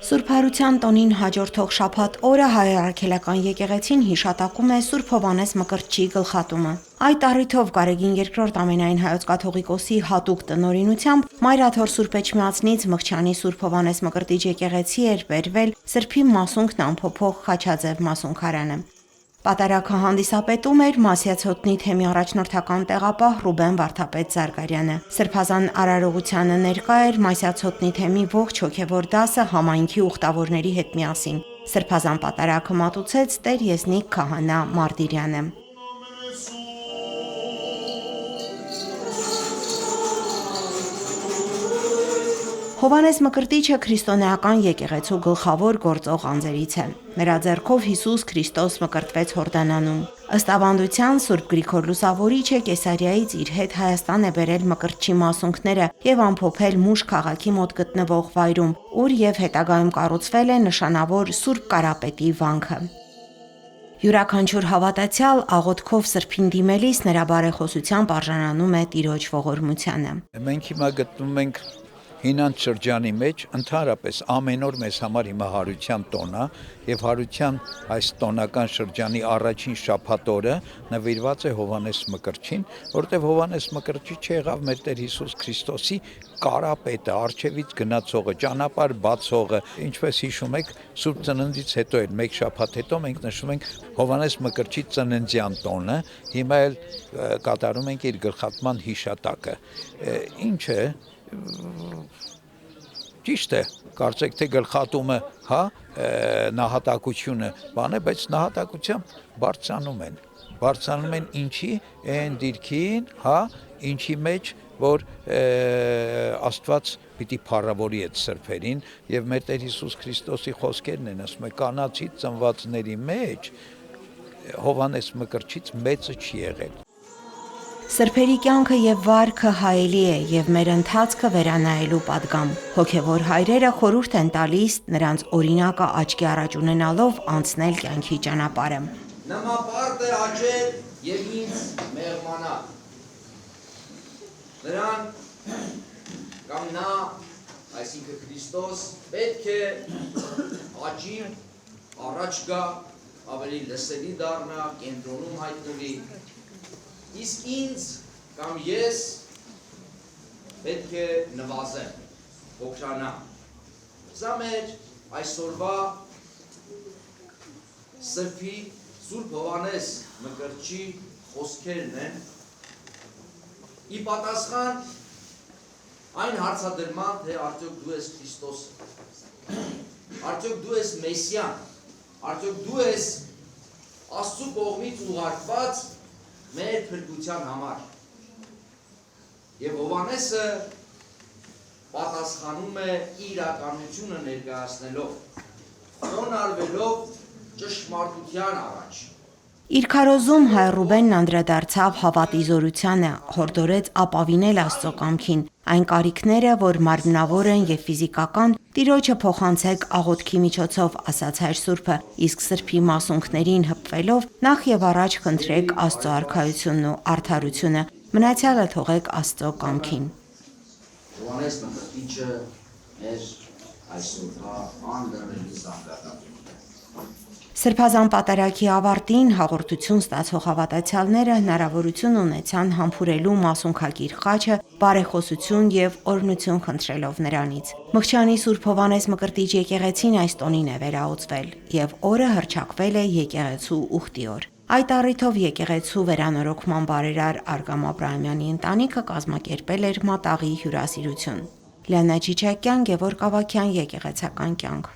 Սուրբ Հարության տոնին հաջորդող շաբաթ օրը Հայ Առաքելական եկեղեցին հիշատակում է Սուրբ Հովհաննես Մկրտչի գլխատումը։ Այդ առիթով Գարեգին II ամենայն հայոց կաթողիկոսի հատուկ տնօրինությամբ Մայրաթոր Սուրբ Էջմիածնից Մղչյանի Սուրբ Հովհաննես Մկրտիչ եկեղեցի էր բերվել Սրբի մասունքն ամփոփող Խաչաձև մասունքարանը։ Պատարագը հանդիսապետում էր Մասյացոտնի թեմի առաջնորդական տեղապահ Ռուբեն Վարդապետ Զարգարյանը։ Սրբազան արարողությանը ներկա էր Մասյացոտնի թեմի ողջ հոգևոր դասը համայնքի ուխտավորների հետ միասին։ Սրբազան պատարագը մատուցեց Տեր Եզնիկ քահանա Մարտիրյանը։ Հովհաննես Մկրտիչը քրիստոնեական եկեղեցու գլխավոր գործող անձերից է։ Նրա ձեռքով Հիսուս Քրիստոս մկրտվեց Հորդանանում։ Ըստ ավանդության Սուրբ Գրիգոր Լուսավորիչը Կեսարիայից իր հետ Հայաստան է բերել Մկրտչի մասունքները եւ ամփոփել Մուշ քաղաքի մոտ գտնվող վայրում, ուր եւ հետագայում կառուցվել է նշանավոր Սուրբ Կարապետի վանքը։ Յուրաքանչյուր հավատացյալ աղոթքով Սրբին դիմելիս նրա բարեխոսությամբ արժանանում է Տիրոջ ողորմությանը։ Մենք հիմա գտնվում ենք Հինանց շրջանի մեջ, ընդհանրապես ամեն օր մեզ համար հիմա հարության տոն է եւ հարության այս տոնական շրջանի առաջին շաբաթ օրը նվիրված է Հովհաննես Մկրտչին, որտեղ Հովհաննես Մկրտիչը եղավ մեր Տեր Հիսուս Քրիստոսի կարապետը, արչեվից գնացողը, ճանապարհ բացողը, ինչպես հիշում եք, Սուրբ Ծննդից հետո էլ մեկ շաբաթ հետո մենք նշում ենք Հովհաննես Մկրտչի ծննդյան տոնը, հիմա էլ կատարում ենք իր գլխատման հիշատակը, ինչը ճիշտ է, կարծեք թե գլխատումը, նահատակությունը բան է, բայց նահատակությամբ բարձրանում են ինչի, այն դիրքին, ինչի մեջ, որ Աստված պիտի փառավորի այդ սրբերին եւ մեր Տեր Հիսուս Քրիստոսի խոսքերն են ասում, կանացից ծնվածների մեջ Հովհաննես Մկրտչից մեծը չի եղել։ Սրբերի կյանքը եւ վարքը հայելի է եւ մեր ընթացքը վերանայելու պատգամ։ Հոգեվոր հայրերը խորհուրդ են տալիս նրանց օրինակը աչքի առաջ ունենալով անցնել կյանքի ճանապարհը։ Նամապարտ է աճել եւ ինձ մեղմանա։ Նրան կամ նա, այսինքն Քրիստոս, պետք է աճի, առաջ գա, ավելի լսելի դառնա, կենտրոնում հայտնվի։ Իսկ ինձ կամ ես պետք է նվազեմ, փոքրանամ։ Սա մեր այսօրվա Սրբի Սուրբ Հովհաննես Մկրտչի խոսքերն են, ի պատասխան այն հարցադրման, թե արդյոք դու ես Քրիստոսը, արդյոք դու ես Մեսիան, արդյոք դու ես Աստծու կողմից ուղարկված մեր փրկության համար։ Եվ Հովհաննեսը պատասխանում է իրականությունը ներկայացնելով, խոնարհվելով ճշմարտության առաջ։ Իր քարոզում հայ Ռուբենն անդրադարձավ հավատի զորությանը, հորդորեց ապավինել Աստծո կամքին, այն կարիքները, որ մարմնավոր են եւ ֆիզիկական, Տիրոջը փոխանցեք աղոթքի միջոցով, ասաց հայր Սուրբը, իսկ Սրբի մասունքներին հպվելով նախ եւ առաջ խնդրեք Աստծո արքայությունն ու արդարությունը, մնացյալը թողեք Աստծո կամքին։ Հովհաննես Մկրտիչը մեր այսօրվա անդրադարձի զանգվածն է։ Սրբազան պատարագի ավարտին հաղորդություն ստացող հավատացյալները հնարավորություն ունեցան համբուրելու մասունքագիր խաչը, բարեխոսություն եւ օրհնություն խնդրելով նրանից։ Մղչյանի Սուրբ Հովհաննես Մկրտիչ եկեղեցին այս տոնին է վերահսկվել եւ օրը հռչակվել է եկեղեցու ուխտի օր։ Այդ առիթով եկեղեցու վերանորոգման բարերար Արգամ Աբրահամյանի ընտանիքը կազմակերպել էր մատաղի հյուրասիրություն։ Լիանա Չիչակյան, Գևորգ Ավագյան, եկեղեցական կյանք։